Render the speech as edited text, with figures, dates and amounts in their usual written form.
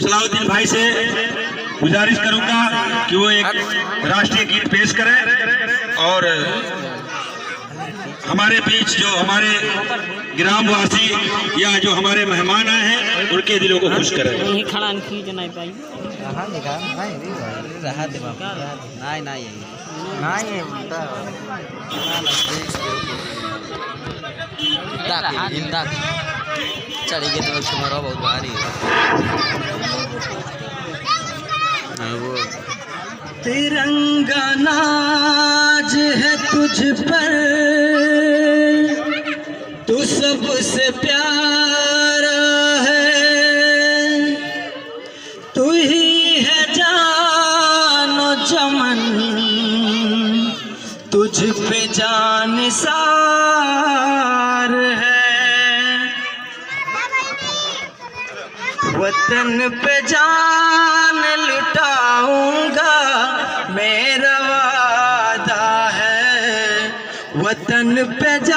सलाहुद्दीन भाई से गुजारिश करूंगा कि वो एक राष्ट्रीय गीत पेश करें और हमारे बीच जो हमारे ग्रामवासी या जो हमारे मेहमान आए हैं उनके दिलों को खुश करें। चढ़ी गए तो तुम्हारा बहुत भारी तिरंगा नाज है तुझ पर, तू सबसे प्यारा है, तू ही है जानो चमन, तुझ पे जान सार है। वतन पे जान लुटाऊंगा मेरा वादा है, वतन पे